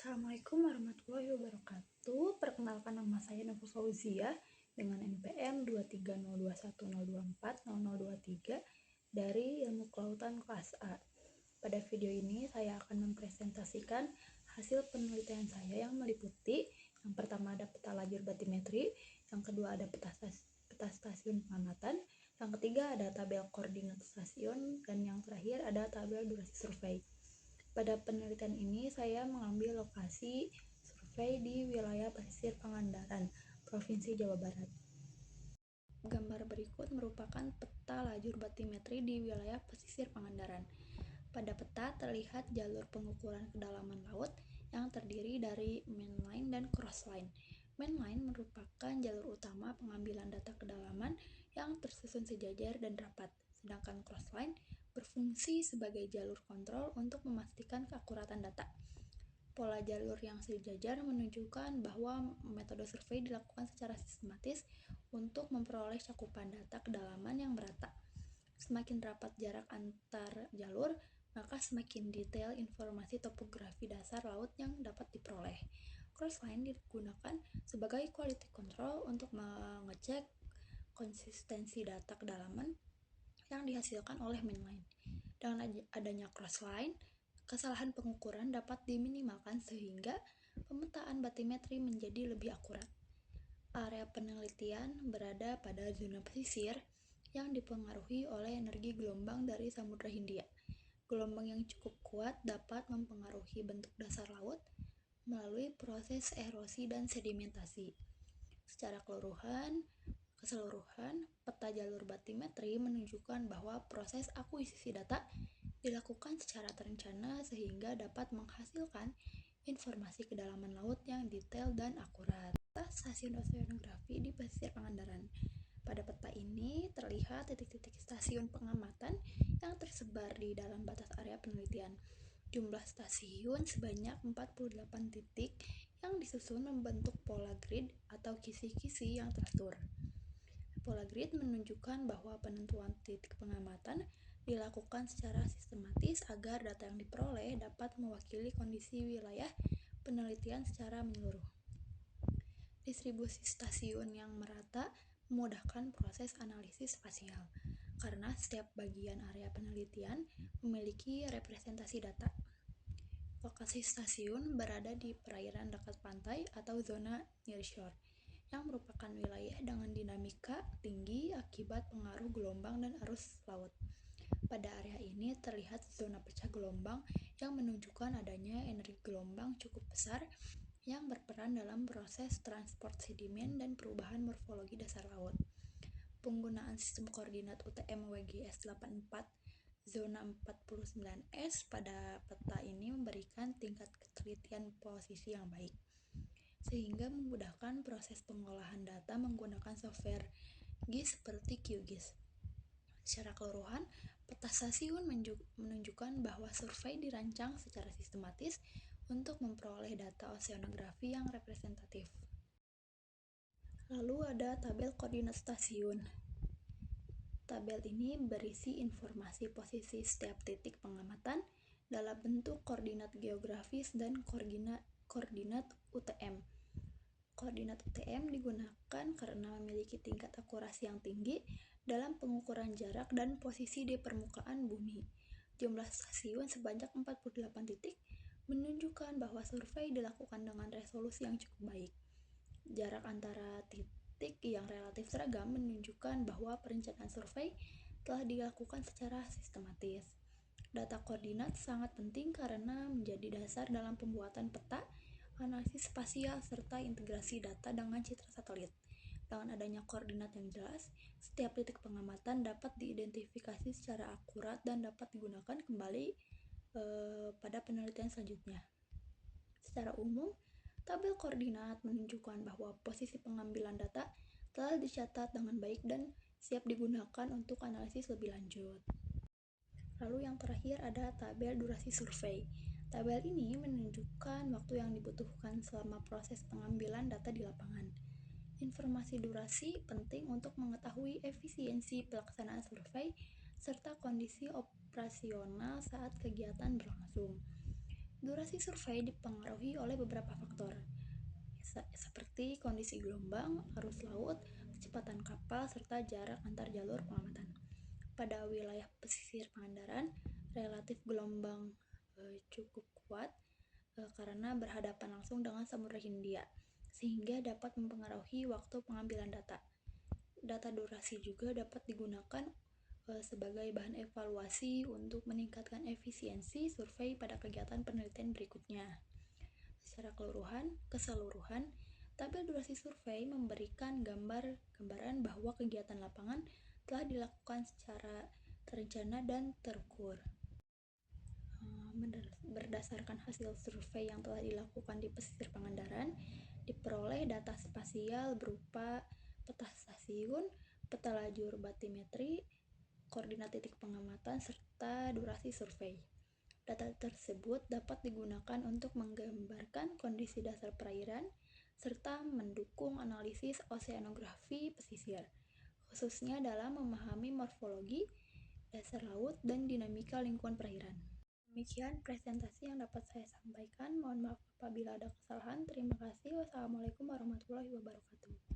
Assalamualaikum warahmatullahi wabarakatuh. Perkenalkan, nama saya Nafus Fauzia dengan NPM 2302102400023 dari Ilmu Kelautan kelas A. Pada video ini saya akan mempresentasikan hasil penelitian saya yang meliputi yang pertama ada peta lajur batimetri, yang kedua ada peta stasiun pengamatan, yang ketiga ada tabel koordinat stasiun, dan yang terakhir ada tabel durasi survei. Pada penelitian ini saya mengambil lokasi survei di wilayah pesisir Pangandaran, Provinsi Jawa Barat. Gambar berikut merupakan peta lajur batimetri di wilayah pesisir Pangandaran. Pada peta terlihat jalur pengukuran kedalaman laut yang terdiri dari mainline dan crossline. Mainline merupakan jalur utama pengambilan data kedalaman yang tersusun sejajar dan rapat, sedangkan crossline berfungsi sebagai jalur kontrol untuk memastikan keakuratan data. Pola jalur yang sejajar menunjukkan bahwa metode survei dilakukan secara sistematis untuk memperoleh cakupan data kedalaman yang merata. Semakin rapat jarak antar jalur, maka semakin detail informasi topografi dasar laut yang dapat diperoleh. Crossline digunakan sebagai quality control untuk mengecek konsistensi data kedalaman yang dihasilkan oleh mainline. Dengan adanya crossline, kesalahan pengukuran dapat diminimalkan sehingga pemetaan batimetri menjadi lebih akurat. Area penelitian berada pada zona pesisir yang dipengaruhi oleh energi gelombang dari Samudra Hindia. Gelombang yang cukup kuat dapat mempengaruhi bentuk dasar laut melalui proses erosi dan sedimentasi. Secara keseluruhan, peta jalur batimetri menunjukkan bahwa proses akuisisi data dilakukan secara terencana sehingga dapat menghasilkan informasi kedalaman laut yang detail dan akurat. Peta stasiun oseanografi di pesisir Pangandaran. Pada peta ini terlihat titik-titik stasiun pengamatan yang tersebar di dalam batas area penelitian. Jumlah stasiun sebanyak 48 titik yang disusun membentuk pola grid atau kisi-kisi yang teratur. Pola grid menunjukkan bahwa penentuan titik pengamatan dilakukan secara sistematis agar data yang diperoleh dapat mewakili kondisi wilayah penelitian secara menyeluruh. Distribusi stasiun yang merata memudahkan proses analisis spasial, karena setiap bagian area penelitian memiliki representasi data. Lokasi stasiun berada di perairan dekat pantai atau zona nearshore, yang merupakan wilayah dengan dinamika tinggi akibat pengaruh gelombang dan arus laut. Pada area ini terlihat zona pecah gelombang yang menunjukkan adanya energi gelombang cukup besar yang berperan dalam proses transport sedimen dan perubahan morfologi dasar laut. Penggunaan sistem koordinat UTM WGS 84 zona 49S pada peta ini memberikan tingkat ketelitian posisi yang baik, sehingga memudahkan proses pengolahan data menggunakan software GIS seperti QGIS. Secara keseluruhan, peta stasiun menunjukkan bahwa survei dirancang secara sistematis untuk memperoleh data oseanografi yang representatif. Lalu ada tabel koordinat stasiun. Tabel ini berisi informasi posisi setiap titik pengamatan dalam bentuk koordinat geografis dan koordinat UTM. Koordinat UTM digunakan karena memiliki tingkat akurasi yang tinggi dalam pengukuran jarak dan posisi di permukaan bumi. Jumlah stasiun sebanyak 48 titik menunjukkan bahwa survei dilakukan dengan resolusi yang cukup baik. Jarak antara titik yang relatif seragam menunjukkan bahwa perencanaan survei telah dilakukan secara sistematis. Data koordinat sangat penting karena menjadi dasar dalam pembuatan peta, analisis spasial, serta integrasi data dengan citra satelit. Dengan adanya koordinat yang jelas, setiap titik pengamatan dapat diidentifikasi secara akurat dan dapat digunakan kembali pada penelitian selanjutnya. Secara umum, tabel koordinat menunjukkan bahwa posisi pengambilan data telah dicatat dengan baik dan siap digunakan untuk analisis lebih lanjut. Lalu yang terakhir ada tabel durasi survei. Tabel ini menunjukkan waktu yang dibutuhkan selama proses pengambilan data di lapangan. Informasi durasi penting untuk mengetahui efisiensi pelaksanaan survei serta kondisi operasional saat kegiatan berlangsung. Durasi survei dipengaruhi oleh beberapa faktor, seperti kondisi gelombang, arus laut, kecepatan kapal, serta jarak antar jalur pengamatan. Pada wilayah pesisir Pangandaran, relatif gelombang cukup kuat karena berhadapan langsung dengan Samudra Hindia, sehingga dapat mempengaruhi waktu pengambilan data. Data durasi juga dapat digunakan sebagai bahan evaluasi untuk meningkatkan efisiensi survei pada kegiatan penelitian berikutnya. Secara keseluruhan, tabel durasi survei memberikan gambaran bahwa kegiatan lapangan telah dilakukan secara terencana dan terukur. Berdasarkan hasil survei yang telah dilakukan di pesisir Pangandaran, diperoleh data spasial berupa peta stasiun, peta lajur batimetri, koordinat titik pengamatan, serta durasi survei. Data tersebut dapat digunakan untuk menggambarkan kondisi dasar perairan, serta mendukung analisis oseanografi pesisir, khususnya dalam memahami morfologi, dasar laut, dan dinamika lingkungan perairan. Demikian presentasi yang dapat saya sampaikan. Mohon maaf apabila ada kesalahan. Terima kasih. Wassalamualaikum warahmatullahi wabarakatuh.